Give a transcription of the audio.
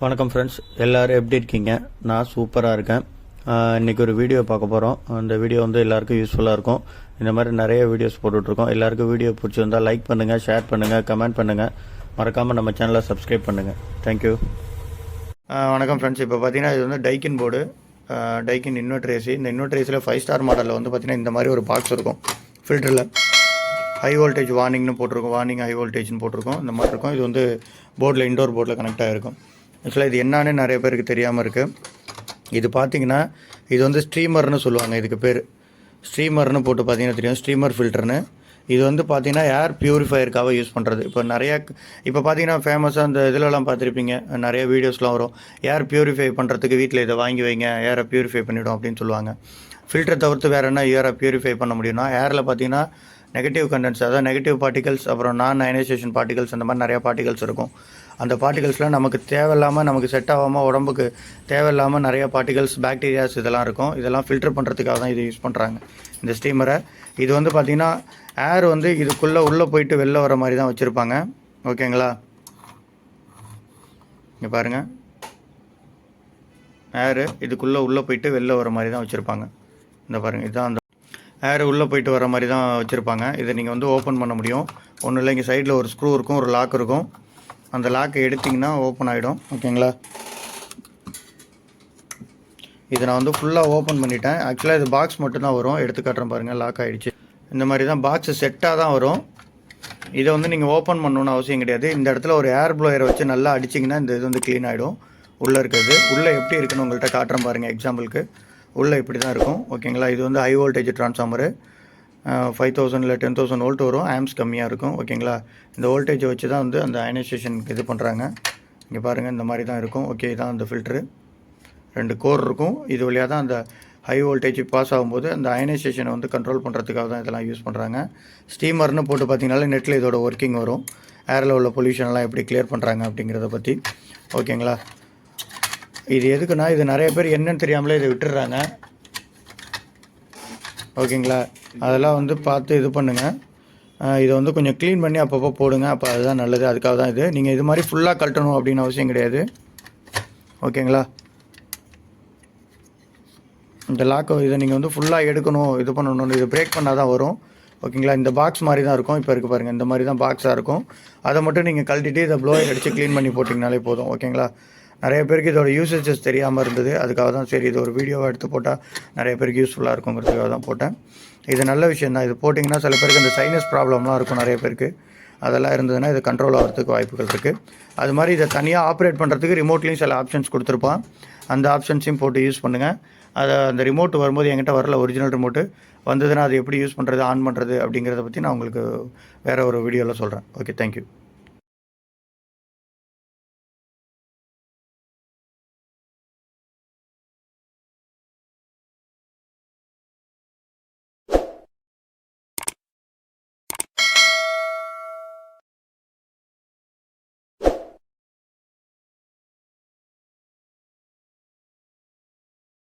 வணக்கம் ஃப்ரெண்ட்ஸ், எல்லோரும் எப்படி இருக்கீங்க? நான் சூப்பராக இருக்கேன். இன்றைக்கி ஒரு வீடியோ பார்க்க போகிறோம். அந்த வீடியோ வந்து எல்லாருக்கும் யூஸ்ஃபுல்லாக இருக்கும். இந்த மாதிரி நிறைய வீடியோஸ் போட்டுட்ருக்கோம். எல்லாருக்கும் வீடியோ பிடிச்சிருந்தால் லைக் பண்ணுங்கள், ஷேர் பண்ணுங்கள், கமெண்ட் பண்ணுங்கள். மறக்காமல் நம்ம சேனலை சப்ஸ்கிரைப் பண்ணுங்கள். தேங்க்யூ. வணக்கம் ஃப்ரெண்ட்ஸ், இப்போ பார்த்தீங்கன்னா இது வந்து டைக்கின் போர்டு, டைக்கின் இன்வெர்டர் ஏசி. இந்த இன்வெர்டர் ஏசியில் 5 ஸ்டார் மாடலில் வந்து பார்த்திங்கன்னா இந்த மாதிரி ஒரு பாக்ஸ் இருக்கும். ஃபில்டரில் ஹை வோல்டேஜ் வார்னிங்னு போட்டிருக்கும், வார்னிங் ஹை வோல்டேஜ்னு போட்டிருக்கும். இந்த மாதிரி இருக்கும். இது வந்து போர்டில் இண்டோர் போர்டில் கனெக்ட் ஆகிருக்கும். ஆக்சுவலாக இது என்னான்னு நிறைய பேருக்கு தெரியாமல் இருக்குது. இது பார்த்திங்கன்னா இது வந்து ஸ்ட்ரீமர்னு சொல்லுவாங்க. இதுக்கு பேர் ஸ்ட்ரீமர்னு போட்டு பார்த்தீங்கன்னா தெரியும், ஸ்ட்ரீமர் ஃபில்டர்னு. இது வந்து பார்த்திங்கன்னா ஏர் ப்யூரிஃபையருக்காக யூஸ் பண்ணுறது. இப்போ பார்த்திங்கன்னா ஃபேமஸாக இந்த இதிலலாம் பார்த்துருப்பீங்க, நிறைய வீடியோஸ்லாம் வரும். ஏர் ப்யூரிஃபை பண்ணுறதுக்கு வீட்டில் இதை வாங்கி வைங்க, ஏரை ப்யூரிஃபை பண்ணிவிடும் அப்படின்னு சொல்லுவாங்க. ஃபில்டர் தவிர்த்து வேறு என்ன ஏரை ப்யூரிஃபை பண்ண முடியும்னா, ஏரில் பார்த்திங்கன்னா நெகட்டிவ் கண்டென்ட்ஸ், அதாவது நெகட்டிவ் பார்ட்டிகல்ஸ், அப்புறம் நான் அயனைசேஷன் பார்ட்டிகல்ஸ், அந்த மாதிரி நிறையா பார்ட்டிகல்ஸ் இருக்கும். அந்த பார்ட்டிகல்ஸ்லாம் நமக்கு தேவையில்லாமல், நமக்கு செட் ஆகாமல், உடம்புக்கு தேவையில்லாமல் நிறையா பார்ட்டிகல்ஸ், பாக்டீரியாஸ் இதெல்லாம் இருக்கும். இதெல்லாம் ஃபில்டர் பண்ணுறதுக்காக தான் இது யூஸ் பண்ணுறாங்க, இந்த ஸ்டீமரை. இது வந்து பார்த்திங்கன்னா ஏர் வந்து இதுக்குள்ளே உள்ளே போயிட்டு வெளில வர மாதிரி தான் வச்சுருப்பாங்க. ஓகேங்களா? இங்கே பாருங்கள், ஏரு இதுக்குள்ளே உள்ளே போயிட்டு வெளில வர மாதிரி தான் வச்சுருப்பாங்க. இந்த பாருங்கள், இதுதான் அந்த ஏர் உள்ளே போயிட்டு வர மாதிரி தான் வச்சுருப்பாங்க. இதை நீங்கள் வந்து ஓப்பன் பண்ண முடியும். ஒன்றும் இல்லை, இங்கே சைடில் ஒரு ஸ்க்ரூ இருக்கும், ஒரு லாக் இருக்கும். அந்த லாக்கை எடுத்திங்கன்னா ஓப்பன் ஆகிடும். ஓகேங்களா? இதை நான் வந்து ஃபுல்லாக ஓப்பன் பண்ணிட்டேன். ஆக்சுவலாக இது பாக்ஸ் மட்டும்தான் வரும். எடுத்து காட்டுறேன் பாருங்கள், லாக் ஆகிடுச்சு. இந்த மாதிரி தான் பாக்ஸு செட்டாக தான் வரும். இதை வந்து நீங்கள் ஓப்பன் பண்ணணுன்னு அவசியம் கிடையாது. இந்த இடத்துல ஒரு ஏர் ப்ளோயரை வச்சு நல்லா அடிச்சிங்கன்னா இந்த இது வந்து க்ளீன் ஆகிடும். உள்ளே இருக்கிறது உள்ளே எப்படி இருக்குன்னு உங்கள்கிட்ட காட்டுறேன் பாருங்கள். எக்ஸாம்பிளுக்கு உள்ளே இப்படி தான் இருக்கும். ஓகேங்களா? இது வந்து ஹை வோல்டேஜ் ட்ரான்ஸ்ஃபார்மரு, 5000 இல்லை 10,000 வோல்ட் வரும். ஆம்ஸ் கம்மியாக இருக்கும். ஓகேங்களா? இந்த வோல்டேஜை வச்சு தான் வந்து அந்த அயனைசேஷனுக்கு இது பண்ணுறாங்க. இங்கே பாருங்கள், இந்த மாதிரி தான் இருக்கும். ஓகே, இதான் அந்த ஃபில்ட்ரு. 2 கோர் இருக்கும். இது வழியாக தான் அந்த ஹை வோல்டேஜ் பாஸ் ஆகும்போது அந்த அயனைசேஷனை வந்து கண்ட்ரோல் பண்ணுறதுக்காக தான் இதெல்லாம் யூஸ் பண்ணுறாங்க. ஸ்டீமர்னு போட்டு பார்த்தீங்கனாலே நெட்டில் இதோட ஒர்க்கிங் வரும். ஏரில் உள்ள பொல்யூஷன்லாம் எப்படி கிளியர் பண்ணுறாங்க அப்படிங்கிறத பற்றி. ஓகேங்களா? இது எதுக்குன்னா, இது நிறைய பேர் என்னன்னு தெரியாமலே இதை விட்டுடுறாங்க. ஓகேங்களா? அதெல்லாம் வந்து பார்த்து இது பண்ணுங்கள். இதை வந்து கொஞ்சம் க்ளீன் பண்ணி அப்பப்போ போடுங்க. அப்போ அதுதான் நல்லது. அதுக்காக தான் இது. நீங்கள் இது மாதிரி ஃபுல்லாக கழட்டணும் அப்படின்னு அவசியம் கிடையாது. ஓகேங்களா? இந்த லாக்கை இதை நீங்கள் வந்து ஃபுல்லாக எடுக்கணும், இது பண்ணணும், இது பிரேக் பண்ணால் தான் வரும். ஓகேங்களா? இந்த பாக்ஸ் மாதிரி தான் இருக்கும். இப்போ இருக்குது பாருங்கள், இந்த மாதிரி தான் பாக்ஸாக இருக்கும். அதை மட்டும் நீங்கள் கழட்டிட்டு இதை ப்ளோயர் அடித்து க்ளீன் பண்ணி போட்டிங்கனாலே போதும். ஓகேங்களா? நிறைய பேருக்கு இதோட யூசேஜஸ் தெரியாமல் இருந்தது. அதுக்காக தான் சரி இது ஒரு வீடியோவாக எடுத்து போட்டால் நிறைய பேருக்கு யூஸ்ஃபுல்லாக இருக்குங்கிறதுக்காக தான் போட்டேன். இது நல்ல விஷயம் தான். இது போட்டிங்கன்னா சில பேருக்கு இந்த சைனஸ் ப்ராப்ளம்லாம் இருக்கும் நிறைய பேருக்கு. அதெல்லாம் இருந்ததுன்னா இது கண்ட்ரோல் ஆகிறதுக்கு வாய்ப்புகள் இருக்குது. அது மாதிரி இதை தனியாக ஆப்ரேட் பண்ணுறதுக்கு ரிமோட்லேயும் சில ஆப்ஷன்ஸ் கொடுத்துருப்பான். அந்த ஆப்ஷன்ஸையும் போட்டு யூஸ் பண்ணுங்கள். அந்த ரிமோட் வரும்போது என்கிட்ட வரல, ஒரிஜினல் ரிமோட்டு வந்ததுன்னா அது எப்படி யூஸ் பண்ணுறது, ஆன் பண்ணுறது அப்படிங்கிறத பற்றி நான் உங்களுக்கு வேறு ஒரு வீடியோவில் சொல்கிறேன். Okay, thank you.